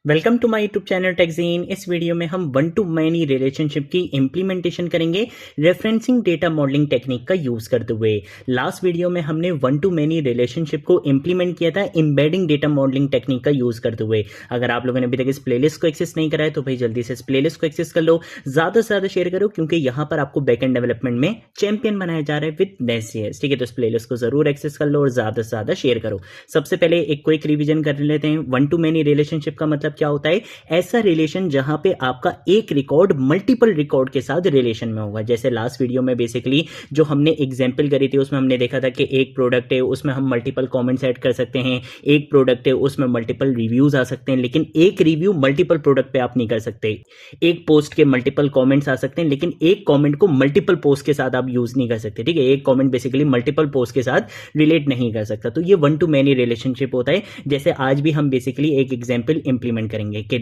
Welcome to my YouTube channel टेक्जीन। इस video में हम वन टू मैनी रिलेशनशिप की इम्प्लीमेंटेशन करेंगे रेफरेंसिंग डेटा मॉडलिंग टेक्निक का यूज करते हुए। लास्ट वीडियो में हमने वन टू मैनी रिलेशनशिप को इम्प्लीमेंट किया था एम्बेडिंग डेटा मॉडलिंग टेक्निक का यूज करते हुए। अगर आप लोगों ने अभी तक इस प्लेलिस्ट को एक्सेस नहीं करा है तो भाई जल्दी से इस प्लेलिस्ट को एक्सेस कर लो, ज्यादा से ज्यादा शेयर करो, क्योंकि यहाँ पर आपको बैकएंड डेवलपमेंट में चैंपियन बनाया जा रहा है विद नेस्ट। ठीक है, तो इस प्लेलिस्ट को जरूर एक्सेस कर लो और ज्यादा से ज्यादा शेयर करो। सबसे पहले एक क्विक रिवीजन कर लेते हैं। वन टू मैनी रिलेशनशिप का मतलब क्या होता है? ऐसा रिलेशन जहां पे आपका एक रिकॉर्ड मल्टीपल रिकॉर्ड के साथ रिलेशन में होगा। जैसे लास्ट वीडियो में बेसिकली जो हमने एग्जांपल करी थी उसमें हमने देखा था कि एक प्रोडक्ट है उसमें हम मल्टीपल कमेंट्स ऐड कर सकते हैं, एक प्रोडक्ट है उसमें मल्टीपल रिव्यूज आ सकते हैं, लेकिन एक रिव्यू मल्टीपल प्रोडक्ट पे आप नहीं कर सकते। एक पोस्ट के मल्टीपल कमेंट्स आ सकते हैं लेकिन एक कमेंट को मल्टीपल पोस्ट के साथ आप यूज नहीं कर सकते। ठीक है, एक कमेंट बेसिकली मल्टीपल पोस्ट के साथ रिलेट नहीं कर सकता। तो ये वन टू मैनी रिलेशनशिप होता है। जैसे आज भी हम बेसिकली एक एग्जांपल इंप्लीमेंट करेंगे कि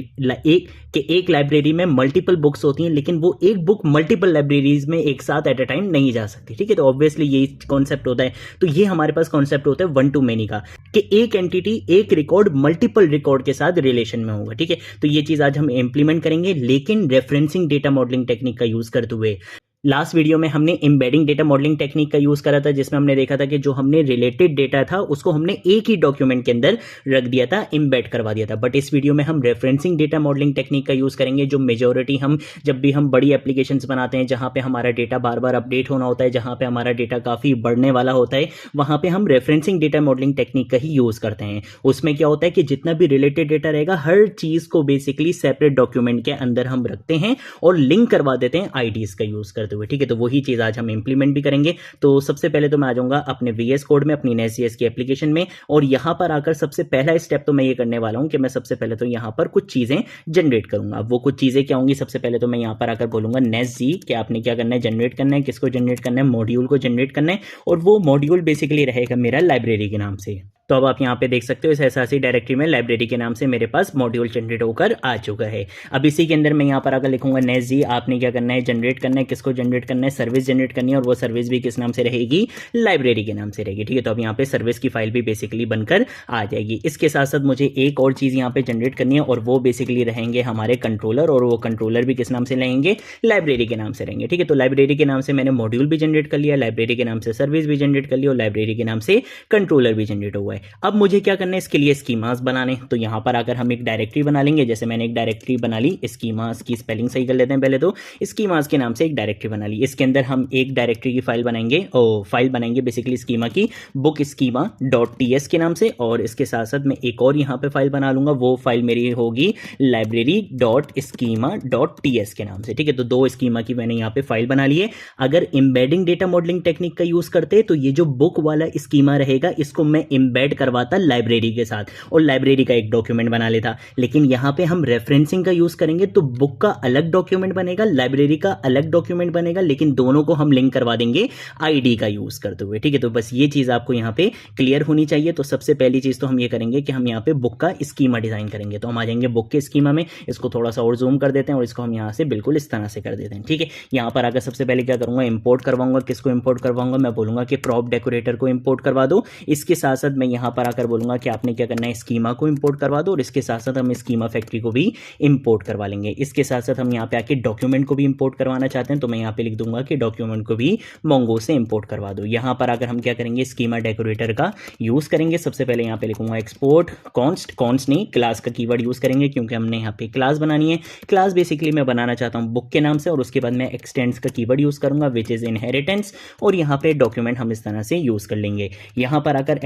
एक लाइब्रेरी में मल्टीपल बुक्स होती हैं लेकिन वो एक बुक मल्टीपल लाइब्रेरीज में एक साथ एट अ टाइम नहीं जा सकती। ठीक है, तो ऑब्वियसली ये कॉन्सेप्ट होता है। तो ये हमारे पास कॉन्सेप्ट होता है वन टू मेनी का, कि एक एंटिटी एक रिकॉर्ड मल्टीपल रिकॉर्ड के साथ रिलेशन में होगा। ठीक है, तो ये चीज आज हम इंप्लीमेंट करेंगे लेकिन रेफरेंसिंग डेटा मॉडलिंग टेक्निक का यूज करते हुए। लास्ट वीडियो में हमने एम्बेडिंग डेटा मॉडलिंग टेक्निक का यूज करा था, जिसमें हमने देखा था कि जो हमने रिलेटेड डेटा था उसको हमने एक ही डॉक्यूमेंट के अंदर रख दिया था, एम्बेड करवा दिया था। बट इस वीडियो में हम रेफरेंसिंग डेटा मॉडलिंग टेक्निक का यूज करेंगे, जो मेजोरिटी हम जब भी हम बड़ी एप्लीकेशंस बनाते हैं जहां पे हमारा डेटा बार बार अपडेट होना होता है, जहां पे हमारा डेटा काफी बढ़ने वाला होता है, वहां पे हम रेफरेंसिंग डेटा मॉडलिंग टेक्निक का ही यूज करते हैं। उसमें क्या होता है कि जितना भी रिलेटेड डेटा रहेगा हर चीज को बेसिकली सेपरेट डॉक्यूमेंट के अंदर हम रखते हैं और लिंक करवा देते हैं आईडीज का यूज करते हुए। ठीक है, तो वही चीज आज हम इंप्लीमेंट भी करेंगे। तो सबसे पहले तो मैं आ जाऊंगा अपने VS कोड में, अपनी नेस्ट.js की एप्लीकेशन में, और यहां पर आकर सबसे पहला स्टेप तो मैं ये करने वाला हूं कि मैं सबसे पहले तो यहां पर कुछ चीजें जनरेट करूंगा। वो कुछ चीजें क्या होंगी? सबसे पहले तो मैं यहां पर आकर बोलूंगा नेस्ट.g कि आपने क्या करना है, जनरेट करना है। किसको जनरेट करना है? मॉड्यूल को जनरेट करना है, और वो मॉड्यूल बेसिकली रहेगा मेरा लाइब्रेरी के नाम से। तो अब आप यहाँ पे देख सकते हो इस एसआरसी डायरेक्टरी में लाइब्रेरी के नाम से मेरे पास मॉड्यूल जनरेट होकर आ चुका है। अब इसी के अंदर मैं यहाँ पर आकर लिखूंगा नेस्ट.g। आपने क्या करना है? जनरेट करना है। किसको जनरेट करना है? सर्विस जनरेट करनी है, और वो सर्विस भी किस नाम से रहेगी? लाइब्रेरी के नाम से रहेगी। ठीक है, तो अब यहाँ पे सर्विस की फाइल भी बेसिकली बनकर आ जाएगी। इसके साथ साथ मुझे एक और चीज यहाँ पे जनरेट करनी है, और वो बेसिकली रहेंगे हमारे कंट्रोलर, और वो कंट्रोलर भी किस नाम से रहेंगे? लाइब्रेरी के नाम से रहेंगे। ठीक है, तो लाइब्रेरी के नाम से मैंने मॉड्यूल भी जनरेट कर लिया, लाइब्रेरी के नाम से सर्विस भी जनरेट कर लिया, और लाइब्रेरी के नाम से कंट्रोलर भी जनरेट हुआ है। अब मुझे क्या करना है? इसके लिए स्कीमास बनाने। तो यहां पर आकर हम एक डायरेक्टरी बना लेंगे। जैसे मैंने एक डायरेक्टरी बना ली, स्कीमास की स्पेलिंग सही कर लेते हैं पहले तो। स्कीमास के नाम से एक डायरेक्टरी बना ली। इसके अंदर हम एक डायरेक्टरी की फाइल बनाएंगे, फाइल बनाएंगे बेसिकली स्कीमा की, बुक स्कीमा .ts के नाम से, और इसके साथ साथ मैं एक और यहां पे फाइल बना लूंगा। वो फाइल मेरी होगी library.schema.ts के नाम से। ठीक है, तो दो स्कीमा की मैंने यहां पे फाइल बना ली है। अगर एम्बेडिंग डेटा मॉडलिंग टेक्निक का यूज करते तो ये जो बुक वाला स्कीमा रहेगा इसको मैं एम्बेड करवाता लाइब्रेरी के साथ, और लाइब्रेरी का एक डॉक्यूमेंट बना लेता। लेकिन यहां पे हम रेफरेंसिंग का यूज करेंगे तो बुक का अलग डॉक्यूमेंट बनेगा, लाइब्रेरी का अलग डॉक्यूमेंट बनेगा, लेकिन दोनों को हम लिंक करवा देंगे आईडी का यूज करते हुए। ठीक है, तो बस ये चीज आपको यहां पे क्लियर होनी चाहिए। तो सबसे पहली चीज तो हम ये करेंगे कि हम यहां पे बुक का स्कीमा डिजाइन करेंगे। तो हम आ जाएंगे बुक के स्कीमा में, इसको थोड़ा सा और जूम कर देते हैं, और इसको हम यहां से बिल्कुल इस तरह से कर देते हैं। ठीक है, यहां पर आकर सबसे पहले क्या करूंगा? इंपोर्ट करवाऊंगा। किसको इंपोर्ट करवाऊंगा? मैं बोलूंगा कि प्रॉप डेकोरेटर को इंपोर्ट करवा दो। इसके साथ साथ मैं यहां पर आकर बोलूंगा कि आपने क्या करना है? स्कीमा को इंपोर्ट करवा दो, और इसके साथ साथ हम स्कीमा फैक्ट्री को भी इंपोर्ट करवा लेंगे। इसके साथ साथ हम यहाँ पे आके डॉक्यूमेंट को भी इंपोर्ट करवाना चाहते हैं, तो मैं यहाँ पे लिख दूंगा कि डॉक्यूमेंट को भी मोंगो से इंपोर्ट करवा दो। यहाँ पर आकर हम क्या करेंगे? स्कीमा डेकोरेटर का यूज करेंगे। सबसे पहले यहाँ पे लिखूंगा एक्सपोर्ट कॉन्स्ट नहीं, क्लास का कीवर्ड यूज करेंगे, क्योंकि हमने यहाँ पे क्लास बनानी है। क्लास बेसिकली मैं बनाना चाहता हूँ बुक के नाम से, और उसके बाद मैं एक्सटेंड्स का कीवर्ड यूज करूंगा विच इज इनहेरिटेंस, और यहाँ पे डॉक्यूमेंट हम इस तरह से यूज कर लेंगे। यहाँ पर आकर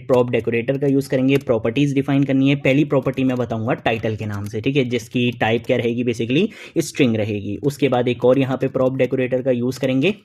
@prop डेकोरेटर का यूज करेंगे। प्रॉपर्टीज डिफाइन करनी है। पहली प्रॉपर्टी मैं बताऊंगा टाइटल के नाम से, ठीक है, जिसकी टाइप क्या रहेगी? बेसिकली स्ट्रिंग रहेगी। उसके बाद एक और यहाँ पे प्रॉप डेकोरेटर का यूज करेंगे,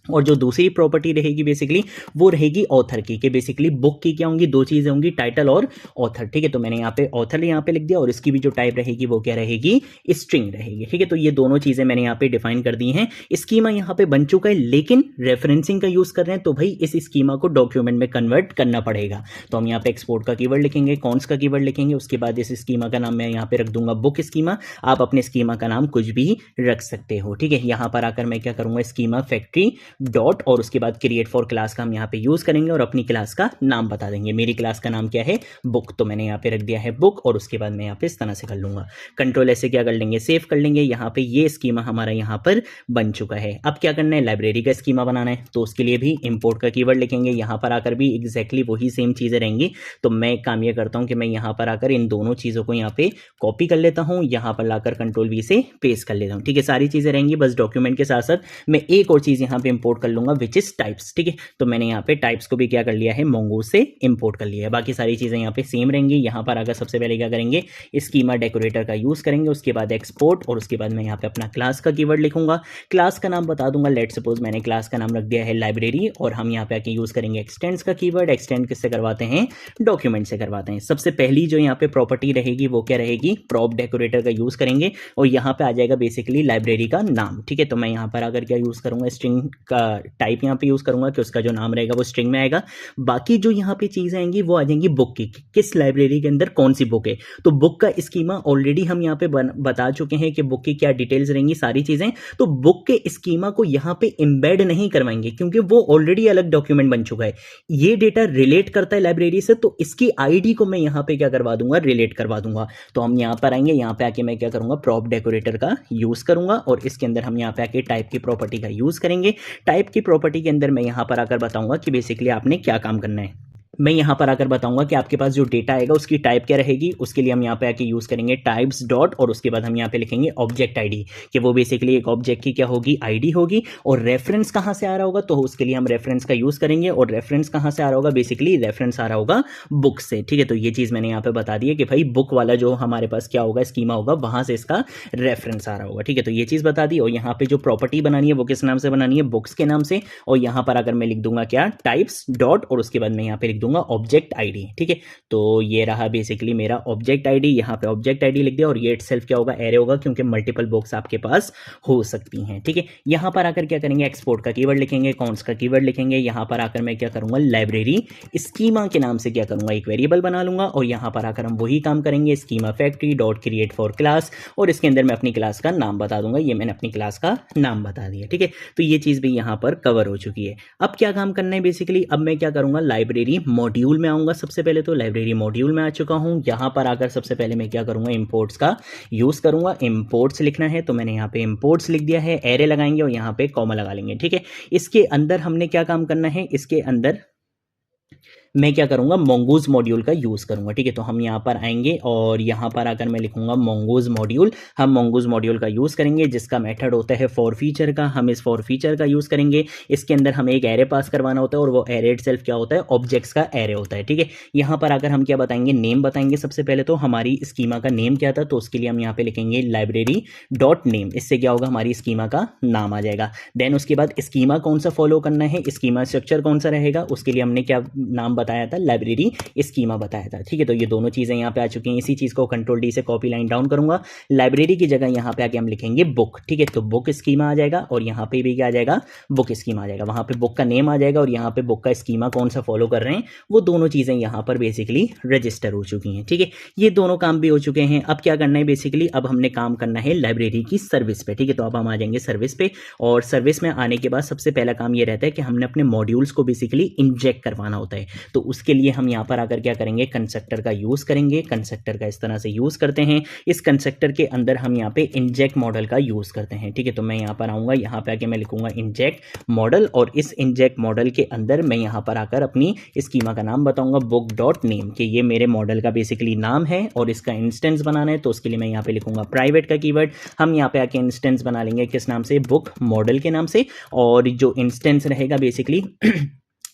और जो दूसरी प्रॉपर्टी रहेगी बेसिकली वो रहेगी ऑथर की, कि बेसिकली बुक की क्या होंगी? दो चीजें होंगी, टाइटल और ऑथर। ठीक है, तो मैंने यहाँ पे ऑथर यहाँ पे लिख दिया, और इसकी भी जो टाइप रहेगी वो क्या रहेगी? स्ट्रिंग रहेगी। ठीक है, तो ये दोनों चीजें मैंने यहाँ पे डिफाइन कर दी हैं। स्कीमा यहाँ पे बन चुका है, लेकिन रेफरेंसिंग का यूज कर रहे हैं तो भाई इस स्कीमा को डॉक्यूमेंट में कन्वर्ट करना पड़ेगा। तो हम यहाँ पे एक्सपोर्ट का कीवर्ड लिखेंगे, कॉन्स का कीवर्ड लिखेंगे, उसके बाद इस स्कीमा का नाम मैं यहाँ पे रख दूंगा बुक स्कीमा। आप अपने स्कीमा का नाम कुछ भी रख सकते हो। ठीक है, यहाँ पर आकर मैं क्या करूंगा? स्कीमा फैक्ट्री डॉट और उसके बाद क्रिएट फॉर क्लास का हम यहाँ पे यूज़ करेंगे और अपनी क्लास का नाम बता देंगे। मेरी क्लास का नाम क्या है, बुक, तो मैंने यहाँ पे रख दिया है बुक और उसके बाद मैं यहाँ पे इस तरह से कर लूँगा। कंट्रोल ऐसे क्या कर लेंगे, सेव कर लेंगे। यहाँ पे ये स्कीमा हमारा यहाँ पर बन चुका है। अब क्या करना है, लाइब्रेरी का स्कीमा बनाना है, तो उसके लिए भी इंपोर्ट का कीवर्ड लिखेंगे। यहाँ पर आकर भी एग्जैक्टली वही सेम चीज़ें रहेंगी। तो मैं एक काम ये करता हूँ कि मैं यहाँ पर आकर इन दोनों चीज़ों को यहाँ पे कॉपी कर लेता हूँ, यहाँ पर लाकर कंट्रोल वी से पेस्ट कर लेता हूँ। ठीक है, सारी चीज़ें रहेंगी, बस डॉक्यूमेंट के साथ साथ मैं एक और चीज़ यहाँ पे इंपोर्ट कर लूँगा विच इज़ टाइप्स। ठीक है, तो मैंने यहाँ पे टाइप्स को भी क्या कर लिया है, मोंगोज से इंपोर्ट कर लिया है। बाकी सारी चीज़ें यहाँ पे सेम रहेंगी। यहाँ पर आकर सबसे पहले क्या करेंगे, स्कीमा डेकोरेटर का यूज़ करेंगे, उसके बाद एक्सपोर्ट और उसके बाद मैं यहाँ पे अपना क्लास का कीवर्ड लिखूंगा। क्लास का नाम बता दूंगा, लेट सपोज मैंने क्लास का नाम रख दिया है लाइब्रेरी और हम यहाँ पे आके यूज़ करेंगे एक्सटेंड्स का कीवर्ड। एक्सटेंड किससे करवाते हैं, डॉक्यूमेंट से करवाते हैं। सबसे पहली जो यहाँ पे प्रॉपर्टी रहेगी वो क्या रहेगी, प्रॉप डेकोरेटर का यूज़ करेंगे और यहाँ पे आ जाएगा बेसिकली लाइब्रेरी का नाम। ठीक है, तो मैं यहाँ पर आकर क्या यूज़ करूँगा, स्ट्रिंग का टाइप यहाँ पे यूज़ करूँगा कि उसका जो नाम रहेगा वो स्ट्रिंग में आएगा। बाकी जो यहाँ पे चीज़ें आएंगी वो आ जाएंगी बुक की, किस लाइब्रेरी के अंदर कौन सी बुक है। तो बुक का स्कीमा ऑलरेडी हम यहाँ पे बता चुके हैं कि बुक की क्या डिटेल्स रहेंगी, सारी चीज़ें। तो बुक के स्कीमा को यहाँ पे एम्बेड नहीं करवाएंगे क्योंकि वो ऑलरेडी अलग डॉक्यूमेंट बन चुका है। ये डेटा रिलेट करता है लाइब्रेरी से, तो इसकी आईडी को मैं यहाँ पे क्या करवा दूंगा, रिलेट करवा दूंगा। तो हम यहाँ पर आएंगे, यहाँ पे आके मैं क्या करूँगा, प्रॉप डेकोरेटर का यूज़ करूँगा और इसके अंदर हम यहाँ पे आके टाइप की प्रॉपर्टी का यूज़ करेंगे। टाइप की प्रॉपर्टी के अंदर मैं यहाँ पर आकर बताऊँगा कि बेसिकली आपने क्या काम करना है। मैं यहाँ पर आकर बताऊंगा कि आपके पास जो डेटा आएगा उसकी टाइप क्या रहेगी। उसके लिए हम यहाँ पे आके यूज़ करेंगे टाइप्स डॉट और उसके बाद हम यहाँ पे लिखेंगे ऑब्जेक्ट आईडी, कि वो बेसिकली एक ऑब्जेक्ट की क्या होगी, आईडी होगी। और रेफरेंस कहाँ से आ रहा होगा, तो उसके लिए हम रेफरेंस का यूज़ करेंगे। और रेफरेंस कहाँ से आ रहा होगा, बेसिकली रेफरेंस आ रहा होगा बुक से। ठीक है, तो ये चीज़ मैंने यहाँ पे बता दी है कि भाई बुक वाला जो हमारे पास क्या होगा, स्कीमा होगा, वहाँ से इसका रेफरेंस आ रहा होगा। ठीक है, तो ये चीज़ बता दी। और यहाँ पे जो प्रॉपर्टी बनानी है वो किस नाम से बनानी है, बुक्स के नाम से। और यहाँ पर अगर मैं लिख दूंगा क्या, टाइप्स डॉट और उसके बाद मैं यहाँ पे लिख दूंगा ऑब्जेक्ट आईडी। ठीक है, तो ये रहा बेसिकली मेरा ऑब्जेक्ट आईडी। यहाँ पे ऑब्जेक्ट आईडी लिख दिया और ये इटसेल्फ क्या होगा, एरे होगा, क्योंकि मल्टीपल बॉक्स आपके पास हो सकती हैं। ठीक है, यहाँ पर आकर क्या करेंगे, एक्सपोर्ट का कीवर्ड लिखेंगे, कॉन्स का कीवर्ड लिखेंगे। यहाँ पर आकर मैं क्या करूंगा, लाइब्रेरी स्कीमा के नाम से क्या करूंगा, एक वेरिएबल बना लूंगा। और यहाँ पर आकर हम वही काम करेंगे, schema factory dot create for class और इसके अंदर मैं अपनी क्लास का नाम बता दूंगा। ये मैंने अपनी क्लास का नाम बता दिया। ठीक है, तो ये चीज़ भी यहाँ पर कवर हो चुकी है। अब क्या काम करना है बेसिकली, अब मैं क्या करूंगा, लाइब्रेरी मॉड्यूल में आऊंगा। सबसे पहले तो लाइब्रेरी मॉड्यूल में आ चुका हूं। यहाँ पर आकर सबसे पहले मैं क्या करूंगा, इंपोर्ट्स का यूज़ करूंगा। इंपोर्ट्स लिखना है तो मैंने यहाँ पे इंपोर्ट्स लिख दिया है, एरे लगाएंगे और यहाँ पे कॉमा लगा लेंगे। ठीक है, इसके अंदर हमने क्या काम करना है, इसके अंदर मैं क्या करूंगा, मोंगोज मॉड्यूल का यूज़ करूंगा। ठीक है, तो हम यहाँ पर आएंगे और यहाँ पर आकर मैं लिखूंगा मोंगोज मॉड्यूल। हम मोंगोज मॉड्यूल का यूज़ करेंगे जिसका मेथड होता है फॉर फीचर का। हम इस फॉर फीचर का यूज़ करेंगे। इसके अंदर हमें एक एरे पास करवाना होता है और वो एरे इटसेल्फ क्या होता है, ऑब्जेक्ट्स का एरे होता है। ठीक है, यहाँ पर आकर हम क्या बताएंगे, नेम बताएंगे। सबसे पहले तो हमारी स्कीमा का नेम क्या था, तो उसके लिए हम यहाँ पे लिखेंगे लाइब्रेरी डॉट नेम। इससे क्या होगा, हमारी स्कीमा का नाम आ जाएगा। देन उसके बाद स्कीमा कौन सा फॉलो करना है, स्कीमा स्ट्रक्चर कौन सा रहेगा, उसके लिए हमने क्या नाम बताया था, लाइब्रेरी स्कीमा बताया था। ठीक है, तो ये दोनों चीज़ें यहाँ पे आ चुकी हैं। इसी चीज़ को कंट्रोल डी से कॉपी लाइन डाउन करूंगा। लाइब्रेरी की जगह यहाँ पे आके हम लिखेंगे बुक। ठीक है, तो बुक स्कीमा आ जाएगा और यहाँ पे भी क्या आ जाएगा, बुक स्कीमा आ जाएगा। वहाँ पे बुक का नेम आ जाएगा और यहाँ पे बुक का स्कीमा कौन सा फॉलो कर रहे हैं, वो दोनों चीज़ें यहाँ पर बेसिकली रजिस्टर हो चुकी हैं। ठीक है, ये दोनों काम भी हो चुके हैं। अब क्या करना है बेसिकली, अब हमने काम करना है लाइब्रेरी की सर्विस पे। ठीक है, तो अब हम आ जाएंगे सर्विस पे और सर्विस में आने के बाद सबसे पहला काम ये रहता है कि हमने अपने मॉड्यूल्स को बेसिकली इंजेक्ट करवाना होता है। तो उसके लिए हम यहाँ पर आकर क्या करेंगे, कंस्ट्रक्टर का यूज़ करेंगे। कंस्ट्रक्टर का इस तरह से यूज़ करते हैं। इस कंस्ट्रक्टर के अंदर हम यहाँ पे इंजेक्ट मॉडल का यूज़ करते हैं। ठीक है, तो मैं यहाँ पर आऊँगा, यहाँ पे आके मैं लिखूंगा इंजेक्ट मॉडल और इस इंजेक्ट मॉडल के अंदर मैं यहाँ पर आकर अपनी स्कीमा का नाम बताऊंगा, बुक डॉट नेम, कि ये मेरे मॉडल का बेसिकली नाम है और इसका इंस्टेंस बनाना है। तो उसके लिए मैं यहाँ पे लिखूंगा प्राइवेट का कीवर्ड। हम यहाँ पे आके इंस्टेंस बना लेंगे किस नाम से, बुक मॉडल के नाम से। और जो इंस्टेंस रहेगा बेसिकली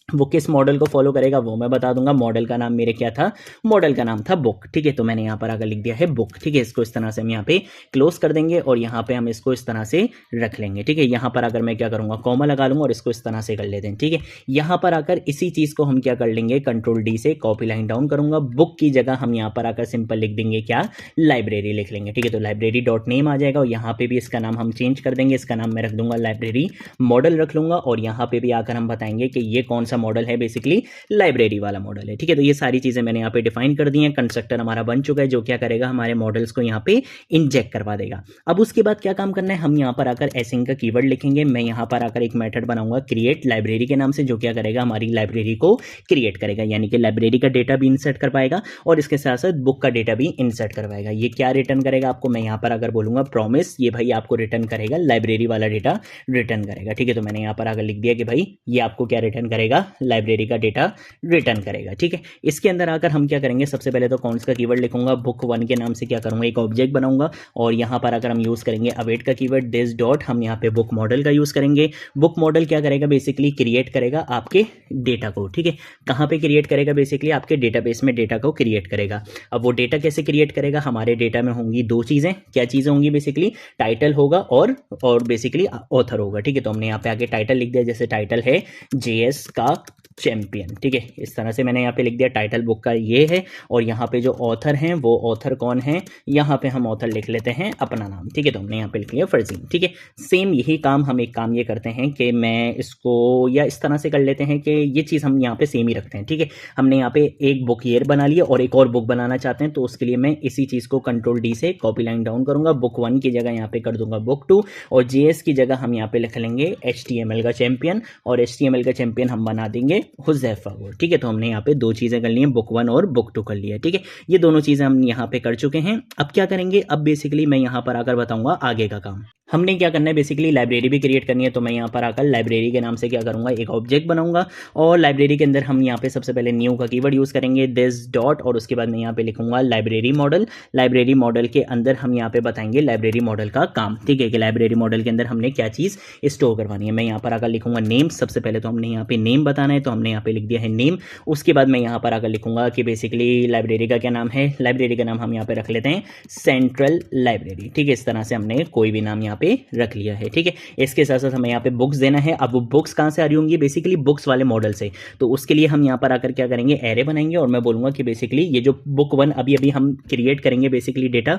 वो किस मॉडल को फॉलो करेगा वो मैं बता दूंगा। मॉडल का नाम मेरे क्या था, मॉडल का नाम था बुक। ठीक है, तो मैंने यहाँ पर आकर लिख दिया है बुक। ठीक है, इसको इस तरह से हम यहाँ पे क्लोज कर देंगे और यहाँ पे हम इसको इस तरह से रख लेंगे। ठीक है, यहाँ पर आकर मैं क्या करूँगा, कॉमा लगा लूँगा और इसको इस तरह से कर लेते हैं। ठीक है, यहाँ पर आकर इसी चीज़ को हम क्या कर लेंगे, कंट्रोल डी से कॉपी लाइन डाउन करूँगा। बुक की जगह हम यहाँ पर आकर सिंपल लिख देंगे क्या, लाइब्रेरी लिख लेंगे। ठीक है, तो लाइब्रेरी डॉट नेम आ जाएगा और यहाँ पे भी इसका नाम हम चेंज कर देंगे। इसका नाम मैं रख दूंगा लाइब्रेरी मॉडल रख लूँगा और यहाँ पे भी आकर हम बताएंगे कि ये कौन सा मॉडल है बेसिकली लाइब्रेरी वाला मॉडल है, ठीक है। तो ये सारी चीज़ें मैंने यहाँ पे डिफाइन कर दी हैं। कंस्ट्रक्टर हमारा बन चुका है जो क्या करेगा, हमारे मॉडल्स को यहाँ पे इंजेक्ट करवा देगा। अब उसके बाद क्या काम करना है, हम यहाँ पर आकर एसिंग का कीवर्ड लिखेंगे। मैं यहाँ पर आकर एक मेथड बनाऊंगा क्रिएट लाइब्रेरी के नाम से, जो क्या करेगा, हमारी लाइब्रेरी को क्रिएट करेगा, यानी कि लाइब्रेरी का डेटा भी इंसर्ट कर पाएगा और इसके साथ साथ बुक का डेटा भी इंसर्ट करवाएगा। ये क्या रिटर्न करेगा आपको, मैं यहाँ पर अगर बोलूंगा प्रॉमिस, ये भाई आपको रिटर्न करेगा लाइब्रेरी वाला डेटा रिटर्न करेगा, ठीक है। तो मैंने यहाँ पर आकर लिख दिया कि भाई ये आपको क्या रिटर्न करेगा, लाइब्रेरी का डेटा रिटर्न करेगा, ठीक है। इसके अंदर आकर हम क्या करेंगे, सबसे पहले तो कौन सा कीवर्ड लिखूंगा, बुक 1 के नाम से क्या करूंगा, एक ऑब्जेक्ट बनाऊंगा और यहाँ पर अगर हम यूज करेंगे अवेट का कीवर्ड, दिस डॉट हम यहाँ पे बुक मॉडल का यूज करेंगे। बुक मॉडल क्या करेगा, बेसिकली क्रिएट करेगा आपके डेटा को, ठीक है। कहाँ पे क्रिएट करेगा, बेसिकली आपके डेटाबेस में डेटा को क्रिएट करेगा। अब वो डेटा कैसे क्रिएट करेगा, हमारे डेटा में होंगी दो चीजें, क्या चीजें होंगी, बेसिकली टाइटल होगा और बेसिकली ऑथर होगा, ठीक है। तो हमने यहाँ पे आगे टाइटल लिख दिया, जैसे टाइटल है जेएस का चैंपियन, ठीक है। इस तरह से मैंने यहाँ पे लिख दिया टाइटल बुक का ये है, और यहाँ पे जो ऑथर हैं वो ऑथर कौन है, यहाँ पे हम ऑथर लिख लेते हैं अपना नाम, ठीक है। तो हमने यहाँ पे लिख लिया फरजीन, ठीक है। सेम यही काम हम एक काम ये करते हैं कि मैं इसको या इस तरह से कर लेते हैं कि ये चीज़ हम यहाँ पे सेम ही रखते हैं, ठीक है। हमने यहाँ पे एक बुक ईयर बना लिया और एक और बुक बनाना चाहते हैं, तो उसके लिए मैं इसी चीज़ को कंट्रोल डी से कॉपी लाइन डाउन करूंगा, बुक 1 की जगह यहाँ पे कर दूंगा बुक 2 और जेएस की जगह हम यहाँ पे लिख लेंगे HTML का चैंपियन, और HTML का चैंपियन हम बना देंगे हुज़ैफा को, ठीक है। तो हमने यहाँ पे दो चीज़ें कर ली हैं, बुक 1 और बुक 2 कर लिया, ठीक है। ये दोनों चीज़ें हम यहाँ पे कर चुके हैं। अब क्या करेंगे, अब बेसिकली मैं यहाँ पर आकर बताऊंगा आगे का काम। हमने क्या करना है, बेसिकली लाइब्रेरी भी क्रिएट करनी है, तो मैं यहाँ पर आकर लाइब्रेरी के नाम से क्या करूँगा, एक ऑब्जेक्ट बनाऊंगा और लाइब्रेरी के अंदर हम यहाँ पे सबसे पहले न्यू का कीवर्ड यूज़ करेंगे, दिस डॉट, और उसके बाद मैं यहाँ पे लिखूंगा लाइब्रेरी मॉडल। लाइब्रेरी मॉडल के अंदर हम यहाँ पे बताएंगे लाइब्रेरी मॉडल का काम, ठीक है, कि लाइब्रेरी मॉडल के अंदर हमने क्या चीज़ स्टोर करवानी है। मैं यहाँ पर आकर लिखूंगा नेम, सबसे पहले तो हमने यहाँ पे नेम बताना है, तो हमने यहाँ पे लिख दिया है नेम। उसके बाद मैं यहाँ पर आकर लिखूंगा कि बेसिकली लाइब्रेरी का क्या नाम है, लाइब्रेरी का नाम हम यहाँ पे रख लेते हैं सेंट्रल लाइब्रेरी, ठीक है। इस तरह से हमने कोई भी नाम यहाँ पे रख लिया है, ठीक है। इसके साथ साथ हमें यहाँ पे बुक्स देना है। अब वो बुक्स कहाँ से आ रही होंगी, बेसिकली बुक्स वाले मॉडल से, तो उसके लिए हम यहाँ पर आकर क्या करेंगे, एरे बनाएंगे और मैं बोलूंगा कि बेसिकली ये जो बुक 1 अभी अभी हम क्रिएट करेंगे बेसिकली डेटा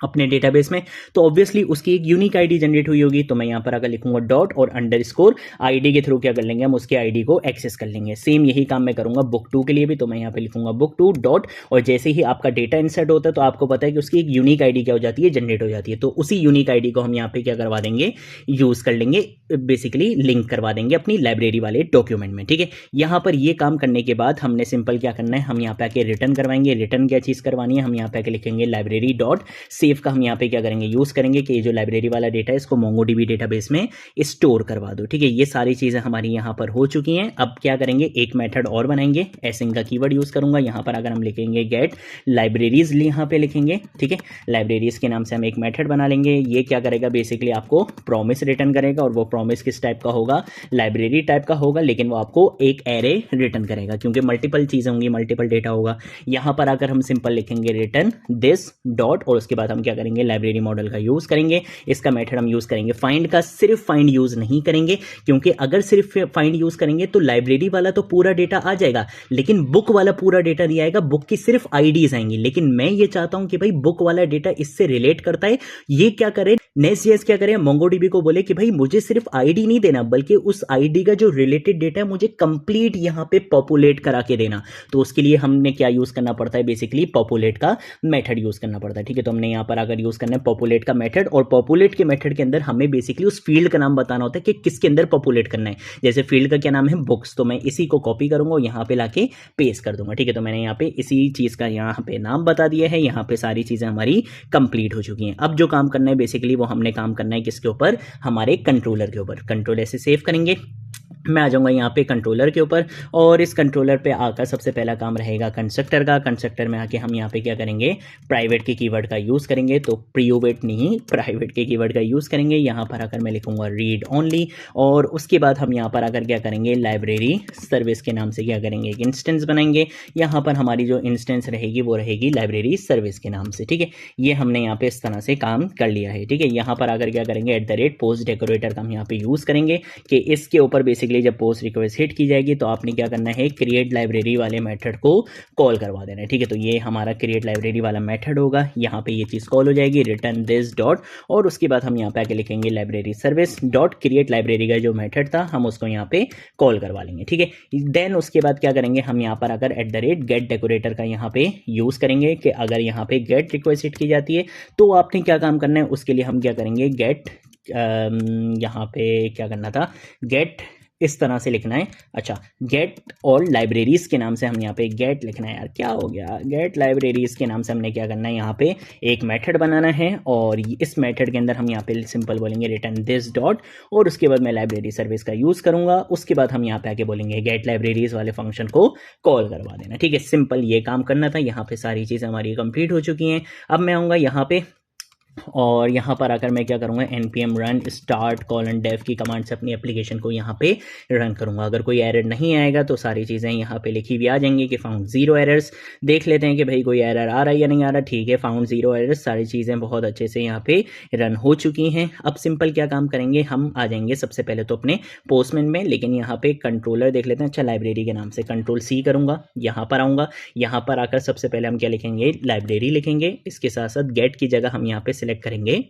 अपने डेटाबेस में, तो ऑब्वियसली उसकी एक यूनिक आईडी जनरेट हुई होगी, तो मैं यहाँ पर अगर लिखूंगा डॉट और अंडरस्कोर आईडी के थ्रू क्या कर लेंगे, हम उसके आईडी को एक्सेस कर लेंगे। सेम यही काम मैं करूंगा बुक 2 के लिए भी, तो मैं यहाँ पे लिखूंगा बुक 2 डॉट, और जैसे ही आपका डेटा इंसर्ट होता है तो आपको पता है कि उसकी एक यूनिक आईडी क्या हो जाती है, जनरेट हो जाती है, तो उसी यूनिक आईडी को हम यहाँ पे क्या करवा देंगे, यूज कर लेंगे, बेसिकली लिंक करवा देंगे अपनी लाइब्रेरी वाले डॉक्यूमेंट में, ठीक है। यहाँ पर ये काम करने के बाद हमने सिंपल क्या करना है, हम यहाँ पे आके रिटर्न करवाएंगे। रिटर्न क्या चीज़ करवानी है, हम यहाँ पे आके लिखेंगे लाइब्रेरी डॉट सेव का हम यहाँ पे क्या करेंगे, यूज करेंगे कि ये जो लाइब्रेरी वाला डेटा है इसको मोंगोडीबी डेटाबेस में स्टोर करवा दो, ठीक है। ये सारी चीजें हमारी यहाँ पर हो चुकी हैं। अब क्या करेंगे, एक मेथड और बनाएंगे, एसिंग का कीवर्ड यूज करूंगा। यहाँ पर अगर हम लिखेंगे गेट लाइब्रेरीज, यहाँ पे लिखेंगे, ठीक है, लाइब्रेरीज के नाम से हम एक मेथड बना लेंगे। ये क्या करेगा, बेसिकली आपको प्रॉमिस रिटर्न करेगा, और वो प्रॉमिस किस टाइप का होगा, लाइब्रेरी टाइप का होगा, लेकिन वो आपको एक एरे रिटर्न करेगा क्योंकि मल्टीपल चीजें होंगी, मल्टीपल डेटा होगा। यहाँ पर आकर हम सिंपल लिखेंगे रिटर्न दिस डॉट, और उसके बाद हम क्या करेंगे, लाइब्रेरी मॉडल का यूज करेंगे। इसका मेथड हम यूज करेंगे फाइंड का, सिर्फ फाइंड यूज नहीं करेंगे, क्योंकि अगर सिर्फ फाइंड यूज करेंगे तो लाइब्रेरी वाला तो पूरा डेटा आ जाएगा, लेकिन बुक वाला पूरा डेटा नहीं आएगा, बुक की सिर्फ आईडीज आएंगी। लेकिन मैं ये चाहता हूं कि भाई बुक वाला डेटा इससे रिलेट करता है, ये क्या करे, नेस्ट.जेएस क्या करे, मोंगोडीबी को बोले कि भाई मुझे सिर्फ आईडी नहीं देना, बल्कि उस आईडी का जो रिलेटेड डेटा है मुझे कंप्लीट यहां पे पॉपुलेट करा के देना। तो उसके लिए हमने क्या यूज करना पड़ता है, बेसिकली पॉपुलेट का मेथड यूज करना पड़ता है, ठीक है। तो हमने यहां पर अगर यूज करना है पॉपुलेट का मेथड, और पॉपुलेट के मेथड के अंदर हमें बेसिकली उस फील्ड का नाम बताना होता है कि किसके अंदर पॉपुलेट करना है। जैसे फील्ड का क्या नाम है, बुक्स, तो मैं इसी को कॉपी करूंगा और यहाँ पे लाके पेस्ट कर दूंगा, ठीक है। तो मैंने यहाँ पे इसी चीज का यहाँ पे नाम बता दिया है। यहाँ पे सारी चीजें हमारी कंप्लीट हो चुकी हैं। अब जो काम करना है बेसिकली वो हमने काम करना है किसके ऊपर, हमारे कंट्रोलर के ऊपर। कंट्रोल ऐसे सेव करेंगे, मैं आ जाऊंगा यहाँ पे कंट्रोलर के ऊपर, और इस कंट्रोलर पे आकर सबसे पहला काम रहेगा कंस्ट्रक्टर का। कंस्ट्रक्टर में आके हम यहाँ पे क्या करेंगे, प्राइवेट के कीवर्ड का यूज़ करेंगे, तो प्रीवेट नहीं प्राइवेट के कीवर्ड का यूज़ करेंगे। यहाँ पर आकर मैं लिखूंगा रीड ओनली, और उसके बाद हम यहाँ पर आकर क्या करेंगे, लाइब्रेरी सर्विस के नाम से क्या करेंगे, एक इंस्टेंस बनाएंगे। यहाँ पर हमारी जो इंस्टेंस रहेगी वो रहेगी लाइब्रेरी सर्विस के नाम से, ठीक है। ये हमने यहाँ पे इस तरह से काम कर लिया है, ठीक है। यहाँ पर आकर क्या करेंगे, @ पोस्ट डेकोरेटर का हम यहाँ पे यूज़ करेंगे कि इसके ऊपर बेसिकली बेसिकली जब पोस्ट रिक्वेस्ट हिट की जाएगी तो आपने क्या करना है, क्रिएट लाइब्रेरी वाले मेथड को कॉल करवा देना है। ठीक है, तो ये हमारा क्रिएट लाइब्रेरी वाला मेथड होगा, यहाँ पे ये चीज़ कॉल हो जाएगी, रिटर्न दिस डॉट, और उसके बाद हम यहाँ पे आके लिखेंगे library service dot create library का जो मेथड था हम उसको यहाँ पे कॉल करवा लेंगे। ठीक है, देन उसके बाद क्या करेंगे, हम यहाँ पर अगर @गेट डेकोरेटर का यहाँ पे यूज़ करेंगे कि अगर यहाँ पे गेट रिक्वेस्ट हिट की जाती है तो आपने क्या काम करना है, उसके लिए हम क्या करेंगे, गेट यहाँ पे क्या करना था, गेट इस तरह से लिखना है। अच्छा, गेट और लाइब्रेरीज़ के नाम से हम यहाँ पे गेट लिखना है, यार क्या हो गया, गेट लाइब्रेरीज़ के नाम से हमने क्या करना है, यहाँ पे एक मेथड बनाना है और इस मेथड के अंदर हम यहाँ पे सिंपल बोलेंगे रिटर्न दिस डॉट, और उसके बाद मैं लाइब्रेरी सर्विस का यूज़ करूँगा। उसके बाद हम यहाँ पे आके बोलेंगे गेट लाइब्रेरीज़ वाले फंक्शन को कॉल करवा देना। ठीक है, सिंपल ये काम करना था। यहाँ पे सारी चीज़ें हमारी कंप्लीट हो चुकी हैं। अब मैं आऊँगा यहाँ पे और यहाँ पर आकर मैं क्या करूँगा, npm run start :dev की कमांड से अपनी एप्लीकेशन को यहाँ पे रन करूँगा। अगर कोई एरर नहीं आएगा तो सारी चीज़ें यहाँ पे लिखी हुई आ जाएंगी कि फाउंड 0 एरर्स। देख लेते हैं कि भाई कोई एरर आ रहा है या नहीं आ रहा। ठीक है, फाउंड 0 एरर्स, सारी चीज़ें बहुत अच्छे से यहाँ पे रन हो चुकी हैं। अब सिंपल क्या काम करेंगे, हम आ जाएंगे सबसे पहले तो अपने पोस्टमैन में, लेकिन यहाँ पे कंट्रोलर देख लेते हैं। अच्छा, लाइब्रेरी के नाम से Ctrl+C करूँगा, यहाँ पर आऊँगा, यहाँ पर आकर सबसे पहले हम क्या लिखेंगे, लाइब्रेरी लिखेंगे। इसके साथ साथ गेट की जगह हम यहाँ पे सिलेक्ट करेंगे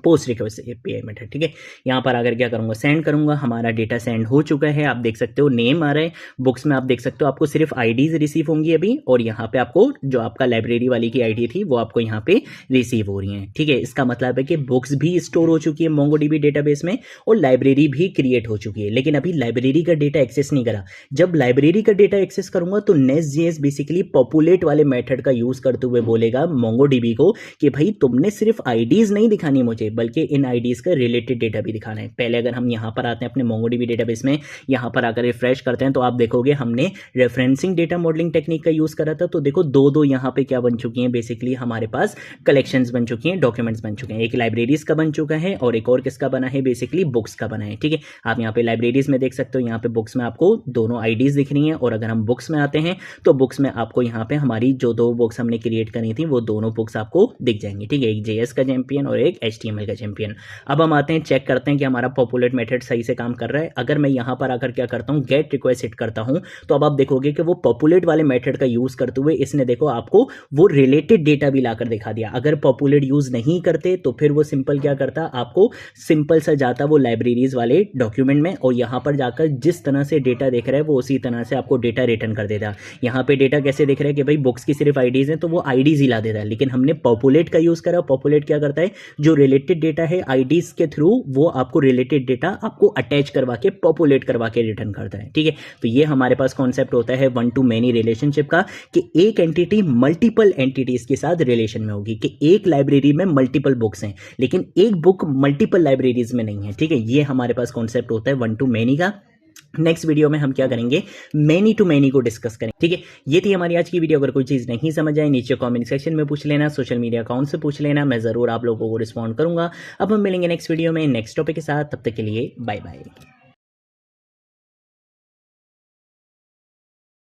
पोस्ट रिक्वेस्ट एपीआई मेथड। ठीक है, यहाँ पर आकर क्या करूँगा, सेंड करूँगा। हमारा डेटा सेंड हो चुका है, आप देख सकते हो नेम आ रहा है। बुक्स में आप देख सकते हो आपको सिर्फ आईडीज रिसीव होंगी अभी, और यहाँ पे आपको जो आपका लाइब्रेरी वाली की आईडी थी वो आपको यहाँ पे रिसीव हो रही है। ठीक है, इसका मतलब है कि बुक्स भी स्टोर हो चुकी है MongoDB डेटाबेस में और लाइब्रेरी भी क्रिएट हो चुकी है, लेकिन अभी लाइब्रेरी का डेटा एक्सेस नहीं करा। जब लाइब्रेरी का डेटा एक्सेस करूँगा तो Nest.js बेसिकली पॉपुलेट वाले मेथड का यूज़ करते हुए बोलेगा MongoDB को कि भाई तुमने सिर्फ आईडीज नहीं दिखानी मुझे, बल्कि इन आईडीज का रिलेटेड डेटा भी दिखाना है। पहले अगर हम यहाँ पर आते हैं अपने MongoDB डेटाबेस में, यहाँ पर आकर रिफ्रेश करते हैं तो आप देखोगे हमने रेफरेंसिंग डेटा मॉडलिंग टेक्निक का यूज़ करा था। तो देखो दो यहाँ पे क्या बन चुकी हैं, बेसिकली हमारे पास कलेक्शंस बन चुकी हैं, डॉक्यूमेंट्स बन चुके हैं। एक लाइब्रेरीज का बन चुका है और एक और किसका बना है, बेसिकली बुक्स का बना है। ठीक है, आप यहाँ पे लाइब्रेरीज में देख सकते हो, यहाँ पे बुक्स में आपको दोनों आईडीज दिख रही हैं, और अगर हम बुक्स में आते हैं तो बुक्स में आपको यहाँ पे हमारी जो 2 बुक्स हमने क्रिएट करी थी वो दोनों बुक्स आपको दिख जाएंगी। ठीक है, एक JS का चैंपियन और एक HTML का चैंपियन। अब हम आते हैं, चेक करते हैं कि हमारा पॉपुलेट मेथड सही से काम कर रहा है। अगर मैं यहाँ पर आकर क्या करता हूँ, गेट रिक्वेस्ट हिट करता हूँ, तो अब आप देखोगे कि वो पॉपुलेट वाले मेथड का यूज करते हुए इसने देखो आपको वो रिलेटेड डेटा भी लाकर दिखा दिया। अगर पॉपुलेट यूज नहीं करते तो फिर वो सिंपल क्या करता, आपको सिंपल सा जाता वो लाइब्रेरीज वाले डॉक्यूमेंट में, और यहाँ पर जाकर जिस तरह से डेटा देख रहा है वो उसी तरह से आपको डेटा रिटर्न कर देता। यहाँ पे डेटा कैसे दिख रहा है कि भाई बुक्स की सिर्फ आईडीज हैं तो वो आईडीज ही ला देता है, लेकिन हमने पॉपुलेट का यूज करा। पॉपुलेट क्या करता है, जो रिलेटेड डेटा है आईडीज के थ्रू वो आपको रिलेटेड डेटा आपको अटैच करवा के पॉपुलेट करवा के रिटर्न करता है। ठीक है, तो ये हमारे पास कॉन्सेप्ट होता है वन टू मेनी रिलेशनशिप का, कि एक एंटिटी मल्टीपल एंटिटीज के साथ रिलेशन में होगी, कि एक लाइब्रेरी में मल्टीपल बुक्स हैं लेकिन एक बुक मल्टीपल लाइब्रेरीज में नहीं है। ठीक है, ये हमारे पास कॉन्सेप्ट होता है वन टू मेनी का। नेक्स्ट वीडियो में हम क्या करेंगे, मेनी टू मेनी को डिस्कस करेंगे। ठीक है, ये थी हमारी आज की वीडियो। अगर कोई चीज़ नहीं समझ आए नीचे कमेंट सेक्शन में पूछ लेना, सोशल मीडिया अकाउंट से पूछ लेना, मैं ज़रूर आप लोगों को रिस्पॉन्ड करूंगा। अब हम मिलेंगे नेक्स्ट वीडियो में नेक्स्ट टॉपिक के साथ, तब तक के लिए बाय बाय।